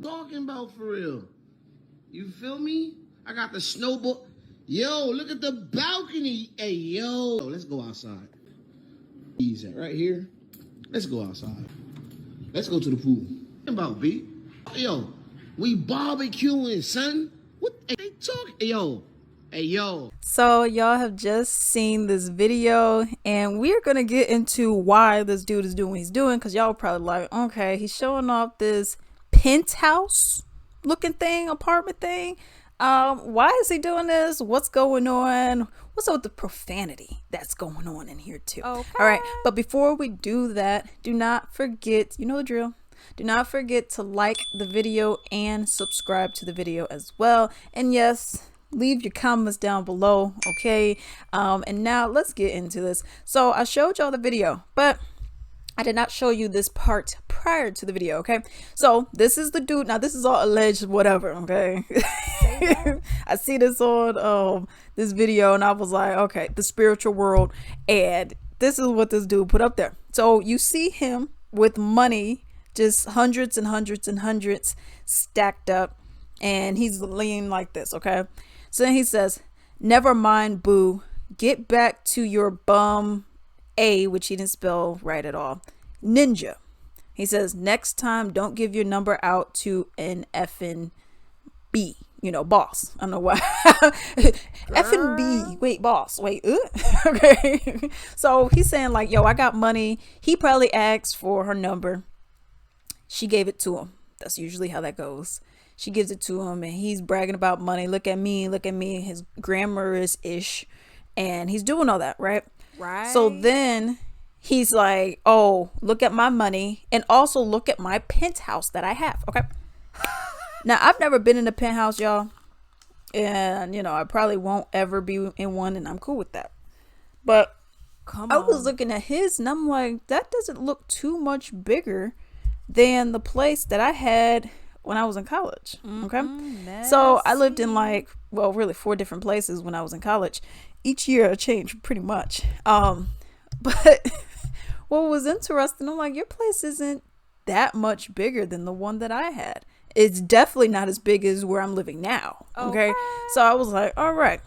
Talking about for real. You feel me? I got the snowball. Yo, look at the balcony. Hey, yo. Let's go outside. Easy, right here. Let's go outside. Let's go to the pool. What about B? Yo, we barbecuing, son. What they talking? Hey, yo. Hey, yo. So y'all have just seen this video, and we're gonna get into why this dude is doing what he's doing, because y'all probably like, okay, he's showing off this penthouse looking thing, apartment thing. Why is he doing this? What's going on? What's up with the profanity that's going on in here too? Okay. All right, but before we do that, do not forget, you know the drill. Do not forget to like the video and subscribe to the video as well. And yes, leave your comments down below, okay? And now let's get into this. So I showed y'all the video, but I did not show you this part prior to the video, okay? So this is the dude. Now this is all alleged whatever, okay? I see this on this video and I was like, okay, the spiritual world, and this is what this dude put up there. So you see him with money, just hundreds and hundreds and hundreds stacked up, and he's leaning like this, okay? So then he says, never mind, boo, get back to your bum A, which he didn't spell right at all, ninja. He says, next time don't give your number out to an effing B, you know, boss. I don't know why. Effing B, wait, boss, wait, okay. So he's saying like, yo, I got money. He probably asked for her number. She gave it to him. That's usually how that goes. She gives it to him and he's bragging about money. Look at me, look at me. His grammar is ish. And he's doing all that, right? Right. So then he's like, oh, look at my money. And also look at my penthouse that I have. Okay. Now, I've never been in a penthouse, y'all. And, you know, I probably won't ever be in one. And I'm cool with that. But I was looking at his and I'm like, that doesn't look too much bigger than the place that I had when I was in college. Okay. So I lived in like, well, really 4 different places when I was in college. Each year I changed pretty much. But what was interesting, I'm like, your place isn't that much bigger than the one that I had. It's definitely not as big as where I'm living now. Okay. So I was like, all right.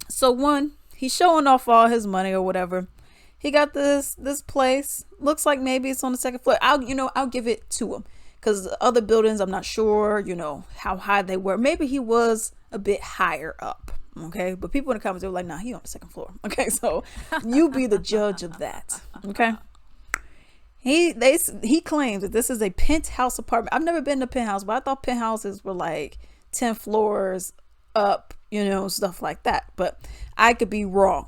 So one, he's showing off all his money or whatever. He got this place. Looks like maybe it's on the 2nd floor. I'll give it to him. Because other buildings, I'm not sure, you know, how high they were. Maybe he was a bit higher up. Okay. But people in the comments, they were like, nah, he on the 2nd floor. Okay. So you be the judge of that. Okay. He claims that this is a penthouse apartment. I've never been to a penthouse, but I thought penthouses were like 10 floors up, you know, stuff like that. But I could be wrong.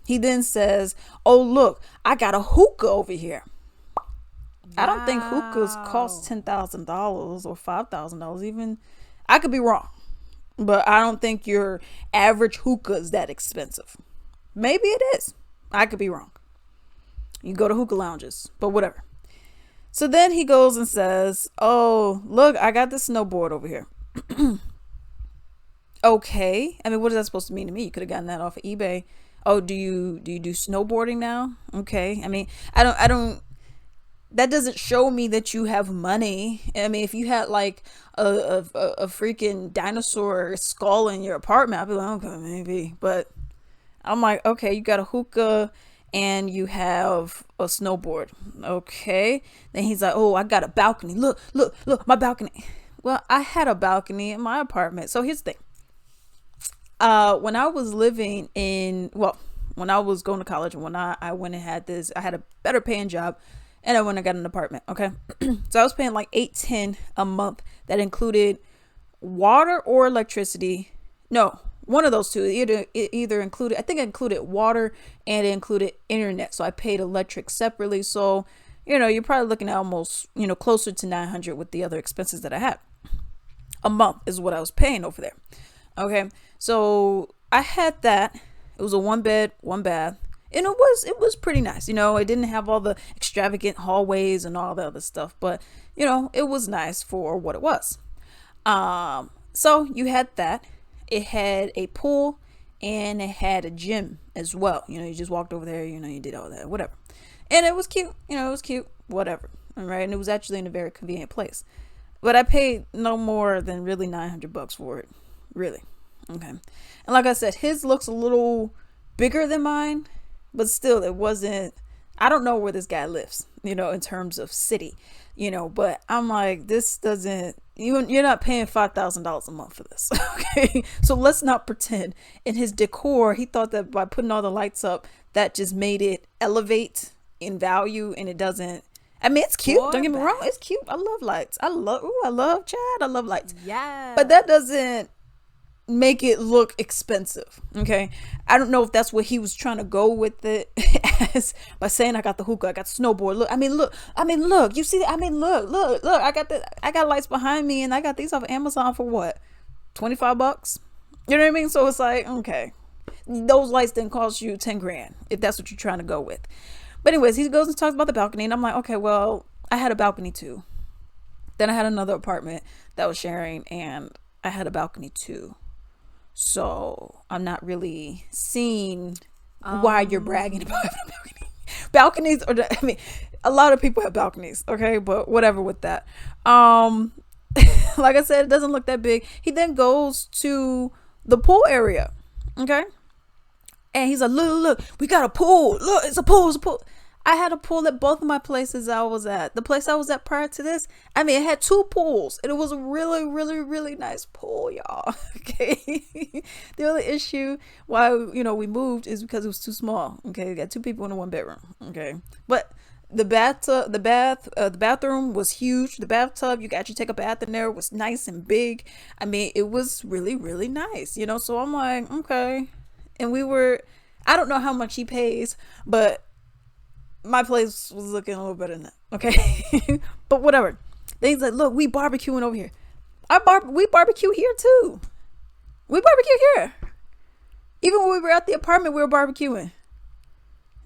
He then says, oh, look, I got a hookah over here. Wow. I don't think hookahs cost $10,000 or $5,000 even. I could be wrong, but I don't think your average hookah is that expensive. Maybe it is. I could be wrong. You go to hookah lounges, but whatever. So then he goes and says, oh, look, I got this snowboard over here. Okay. I mean, what is that supposed to mean to me? You could have gotten that off of eBay. Oh, do you do snowboarding now? Okay. I mean, I don't, that doesn't show me that you have money. I mean, if you had like a freaking dinosaur skull in your apartment, I'd be like, okay, maybe. But I'm like, okay, you got a hookah and you have a snowboard. Okay. Then he's like, oh, I got a balcony. Look, my balcony. Well, I had a balcony in my apartment. So here's the thing. When I was living when I was going to college, and when I went and had I had a better paying job, and I went and got an apartment. Okay. So I was paying like $810 a month. That included water or electricity. No, one of those two. Either included, I think it included water and it included internet. So I paid electric separately. So, you know, you're probably looking at almost, you know, closer to $900 with the other expenses that I had. A month is what I was paying over there. Okay. So I had that. It was a 1 bed, 1 bath. And it was pretty nice. You know, it didn't have all the extravagant hallways and all the other stuff, but you know, it was nice for what it was. So you had that. It had a pool and it had a gym as well. You know, you just walked over there, you know, you did all that, whatever. And it was cute. You know, it was cute, whatever. All right. And it was actually in a very convenient place. But I paid no more than really $900 for it. Really. Okay. And like I said, his looks a little bigger than mine, but still it wasn't, I don't know where this guy lives, you know, in terms of city, you know, but I'm like, this doesn't, you're not paying $5,000 a month for this. Okay. So let's not pretend. In his decor, he thought that by putting all the lights up, that just made it elevate in value, and it doesn't. I mean, it's cute. Don't get me wrong. It's cute. I love lights. I love Chad. I love lights. Yeah. But that doesn't make it look expensive. Okay. I don't know if that's what he was trying to go with it as by saying I got the hookah, I got the snowboard. Look, look, you see that? Look, I got lights behind me, and I got these off of Amazon for what? $25? You know what I mean? So it's like, okay. Those lights didn't cost you 10 grand if that's what you're trying to go with. But anyways, he goes and talks about the balcony, and I'm like, okay, well, I had a balcony too. Then I had another apartment that was sharing, and I had a balcony too. So I'm not really seeing why you're bragging about having a balcony. Balconies, a lot of people have balconies, okay, but whatever with that. Like I said, it doesn't look that big. He then goes to the pool area, okay, and he's like, look, we got a pool. Look, it's a pool. I had a pool at both of my places I was at. The place I was at prior to this, it had 2 pools, and it was a really, really, really nice pool, y'all. Okay. The only issue why, we moved is because it was too small. Okay. We got 2 people in a 1 bedroom. Okay. But the bathroom was huge. The bathtub, you could actually take a bath in there, was nice and big. It was really, really nice, so I'm like, okay. And I don't know how much he pays, but my place was looking a little better than that. Okay. But whatever. Then he's like, look, we barbecuing over here. We barbecue here too. We barbecue here. Even when we were at the apartment, we were barbecuing.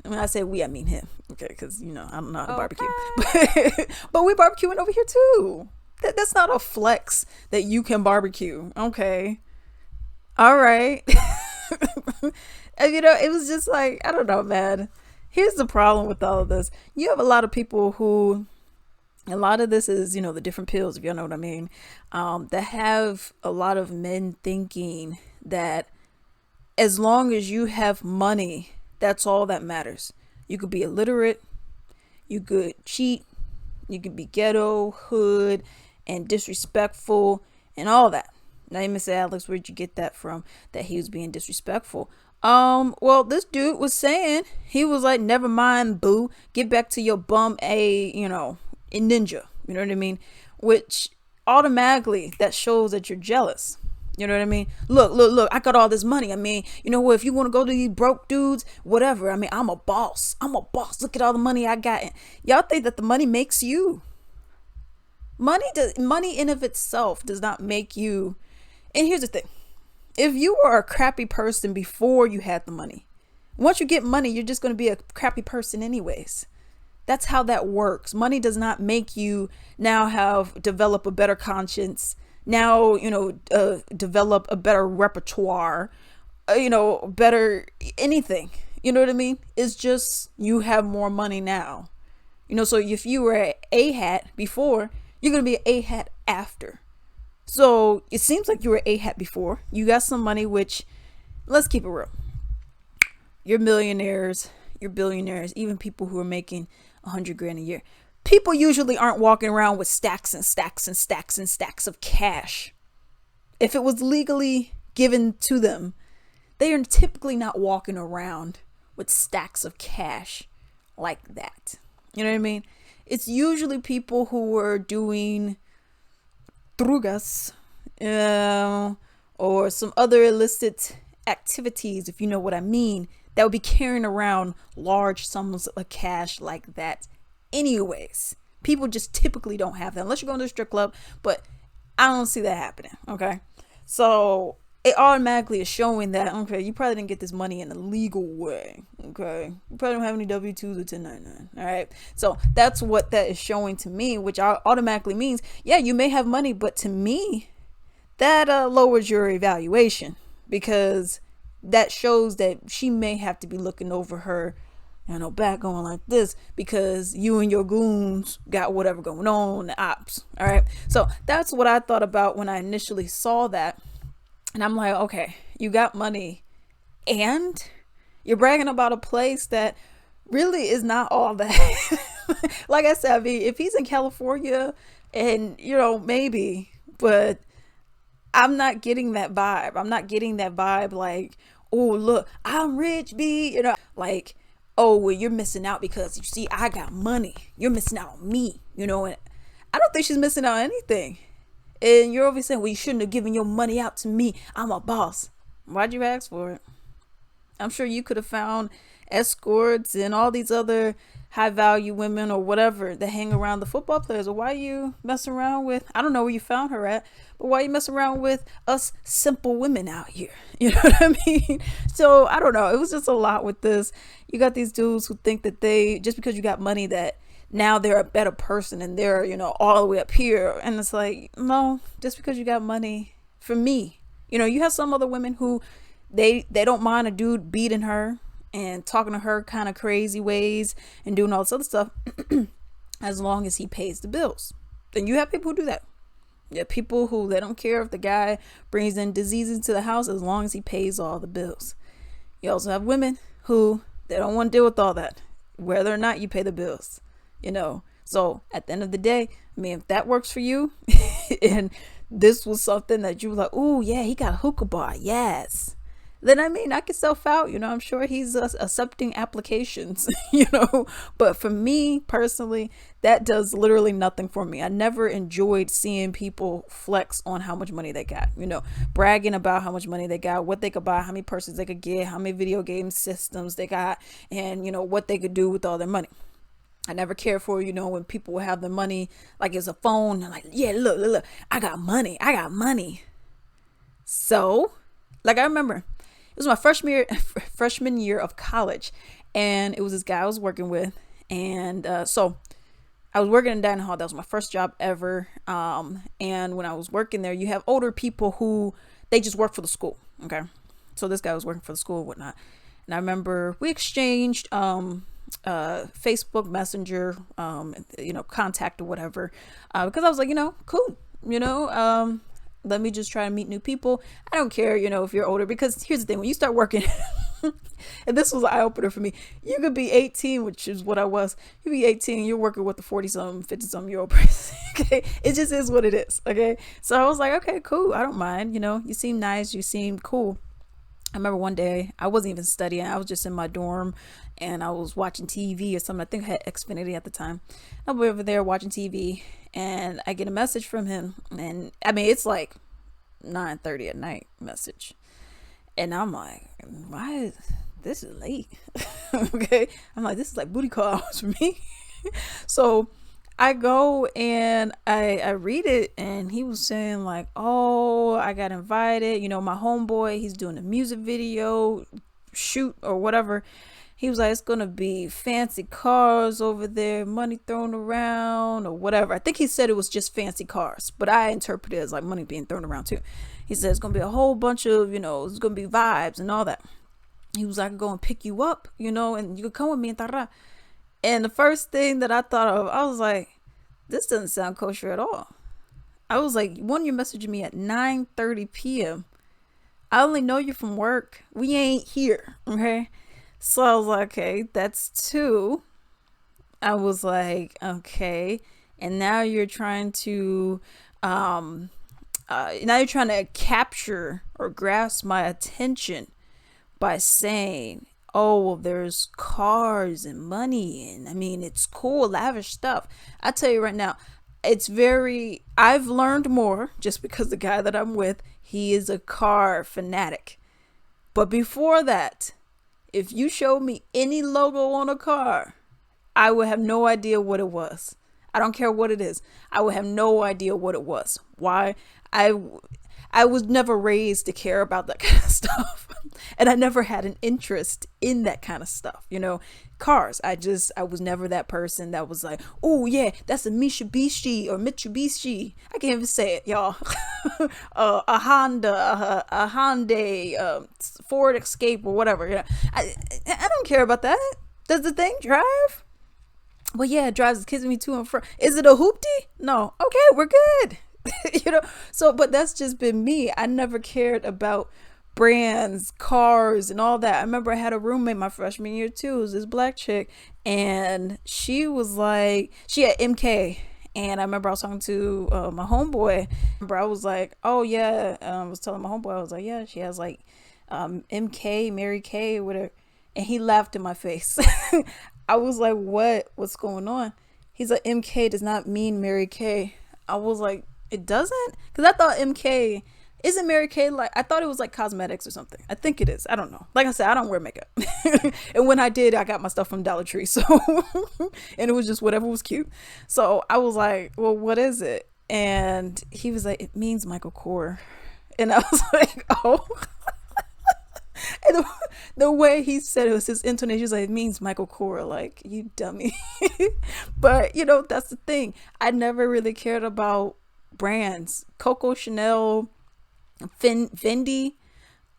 When I say we, I mean him. Okay. Cause I don't know how to barbecue, but we barbecuing over here too. That's not a flex that you can barbecue. Okay. All right. And it was just like, I don't know, man. Here's the problem with all of this. You have a lot of people who, a lot of this is, the different pills, if y'all know what I mean, that have a lot of men thinking that as long as you have money, that's all that matters. You could be illiterate, you could cheat, you could be ghetto, hood, and disrespectful, and all that. Now you may say, Alex, where'd you get that from, that he was being disrespectful? Well, this dude was saying, he was like, never mind, boo, get back to your bum a ninja, you know what I mean? Which automatically that shows that you're jealous. You know what I mean? Look, I got all this money. If you want to go to these broke dudes, whatever. I'm a boss. Look at all the money I got. Y'all think that the money makes you. Money in of itself does not make you. And here's the thing. If you were a crappy person before you had the money, once you get money, you're just going to be a crappy person anyways. That's how that works. Money does not make you now develop a better conscience. Now, develop a better repertoire, better anything. You know what I mean? It's just you have more money now. So if you were a hat before, you're going to be an a hat after. So it seems like you were a hat before. You got some money, which, let's keep it real. You're millionaires, you're billionaires, even people who are making 100 grand a year. People usually aren't walking around with stacks and stacks and stacks and stacks of cash. If it was legally given to them, they are typically not walking around with stacks of cash like that. You know what I mean? It's usually people who were doing drugas, or some other illicit activities, if you know what I mean, that would be carrying around large sums of cash like that. Anyways, people just typically don't have that unless you're going to a strip club, but I don't see that happening. Okay. So it automatically is showing that, okay, you probably didn't get this money in a legal way. Okay. You probably don't have any W-2s or 1099. All right. So that's what that is showing to me, which automatically means, yeah, you may have money, but to me, that lowers your evaluation, because that shows that she may have to be looking over her back going like this because you and your goons got whatever going on, the ops. All right. So that's what I thought about when I initially saw that. And I'm like, okay, you got money and you're bragging about a place that really is not all that. Like I said, I mean, if he's in California and, maybe, but I'm not getting that vibe. I'm not getting that vibe like, oh, look, I'm rich, B, like, oh, well, you're missing out because you see, I got money. You're missing out on me, and I don't think she's missing out on anything. And you're always saying, well, you shouldn't have given your money out to me. I'm a boss. Why'd you ask for it? I'm sure you could have found escorts and all these other high value women or whatever that hang around the football players. Or why you messing around with, I don't know where you found her at, but why you messing around with us simple women out here? You know what I mean? So I don't know. It was just a lot with this. You got these dudes who think that just because you got money that now they're a better person and they're, all the way up here. And it's like, no, just because you got money, for me, you have some other women who they don't mind a dude beating her and talking to her kind of crazy ways and doing all this other stuff as long as he pays the bills. Then you have people who do that. You have people who they don't care if the guy brings in diseases to the house as long as he pays all the bills. You also have women who they don't want to deal with all that, whether or not you pay the bills. So at the end of the day, I mean, if that works for you and this was something that you were like, oh yeah, he got a hookah bar, yes, then I mean, knock yourself out. I'm sure he's accepting applications, but for me personally, that does literally nothing for me. I never enjoyed seeing people flex on how much money they got, bragging about how much money they got, what they could buy, how many purses they could get, how many video game systems they got, and what they could do with all their money. I never cared for, when people would have their money like it's a phone and like, yeah, look, I got money. So, like, I remember it was my freshman year of college, and it was this guy I was working with, and so I was working in dining hall. That was my first job ever. And when I was working there, you have older people who they just work for the school. Okay, so this guy was working for the school and whatnot, and I remember we exchanged Facebook Messenger, contact or whatever, because I was like, cool, let me just try to meet new people. I don't care, if you're older, because here's the thing, when you start working, and this was an eye opener for me, you could be 18, which is what I was. You be 18, you're working with a 40-something, 50-something-year-old person. Okay, it just is what it is. Okay, so I was like, okay, cool, I don't mind. You seem nice, you seem cool. I remember one day I wasn't even studying. I was just in my dorm and I was watching TV or something. I think I had Xfinity at the time. I'll be over there watching TV and I get a message from him. And I mean, it's like 9:30 at night message. And I'm like, why this is late? Okay. I'm like, this is like booty call hours for me. So I go and I read it, and he was saying like, oh, I got invited, my homeboy, he's doing a music video shoot or whatever. He was like, it's gonna be fancy cars over there, money thrown around or whatever. I think he said it was just fancy cars, but I interpreted it as like money being thrown around too. He said it's gonna be a whole bunch of, it's gonna be vibes and all that. He was like, I can go and pick you up, and you could come with me and tarra. And the first thing that I thought of, I was like, this doesn't sound kosher at all. I was like, one, you're messaging me at 9:30 p.m. I only know you from work. We ain't here. Okay. So I was like, okay, that's two. I was like, okay. And now you're trying to, capture or grasp my attention by saying, oh, well, there's cars and money, and I mean, it's cool, lavish stuff. I tell you right now, I've learned more just because the guy that I'm with, he is a car fanatic. But before that, if you showed me any logo on a car, I would have no idea what it was. I don't care what it is. I would have no idea what it was. Why? I was never raised to care about that kind of stuff. And I never had an interest in that kind of stuff. Cars. I was never that person that was like, oh yeah, that's a Mitsubishi or Mitsubishi. I can't even say it, y'all. A Honda, a Hyundai, Ford Escape or whatever. I don't care about that. Does the thing drive? Well, yeah, it drives the kids and me to and fro. Is it a hoopty? No. Okay, we're good. So, but that's just been me. I never cared about brands, cars, and all that. I remember I had a roommate my freshman year too. It was this black chick, and she was like, she had MK. And I remember I was talking to my homeboy. I was like, oh yeah, I was telling my homeboy, I was like, yeah, she has like MK, Mary Kay, whatever. And he laughed in my face. I was like, what's going on? He's like, MK does not mean Mary Kay. I was like, it doesn't? Because I thought MK, isn't Mary Kay like, I thought it was like cosmetics or something. I think it is. I don't know. Like I said, I don't wear makeup. And when I did, I got my stuff from Dollar Tree. So, and it was just whatever was cute. So I was like, well, what is it? And he was like, it means Michael Kors. And I was like, oh. And the way he said it was his intonation, he was like, it means Michael Kors, like, you dummy. But that's the thing, I never really cared about brands. Coco Chanel, Fendi,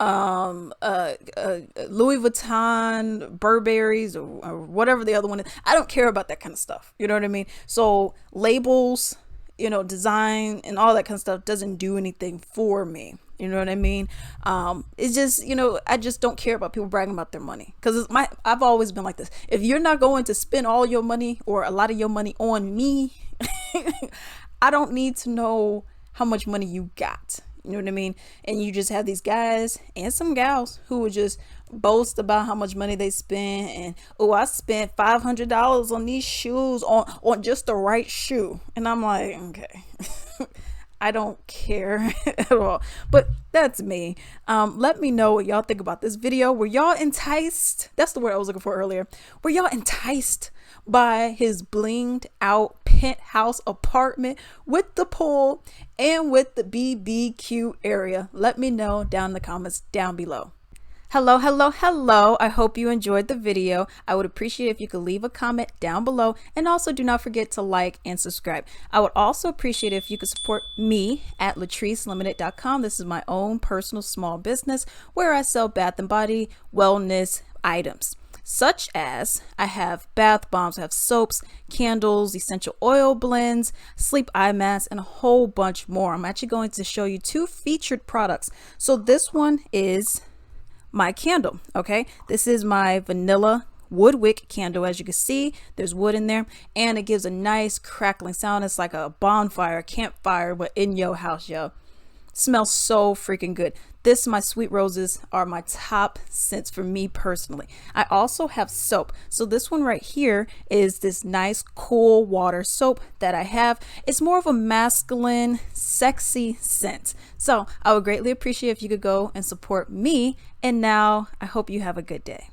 Louis Vuitton, Burberry's, or whatever the other one is. I don't care about that kind of stuff, you know what I mean? So labels, design and all that kind of stuff doesn't do anything for me. You know what I mean? It's just, I just don't care about people bragging about their money, because I've always been like this. If you're not going to spend all your money or a lot of your money on me, I don't need to know how much money you got. You know what I mean? And you just have these guys and some gals who would just boast about how much money they spend, and oh, I spent $500 on these shoes, on just the right shoe. And I'm like, okay. I don't care at all. But that's me. Let me know what y'all think about this video. Were y'all enticed? That's the word I was looking for earlier. Were y'all enticed by his blinged out penthouse apartment with the pool and with the BBQ area? Let me know down in the comments down below. Hello. I hope you enjoyed the video. I would appreciate if you could leave a comment down below, and also do not forget to like and subscribe. I would also appreciate if you could support me at latricelimited.com. This is my own personal small business where I sell bath and body wellness items, such as I have bath bombs, I have soaps, candles, essential oil blends, sleep eye masks, and a whole bunch more. I'm actually going to show you 2 featured products. So this one is my candle. Okay, this is my vanilla wood wick candle. As you can see, there's wood in there, and it gives a nice crackling sound. It's like a bonfire, campfire, but in your house, yo. Smells so freaking good. This, my sweet roses, are my top scents for me personally. I also have soap. So this one right here is this nice cool water soap that I have. It's more of a masculine, sexy scent. So I would greatly appreciate if you could go and support me. And now I hope you have a good day.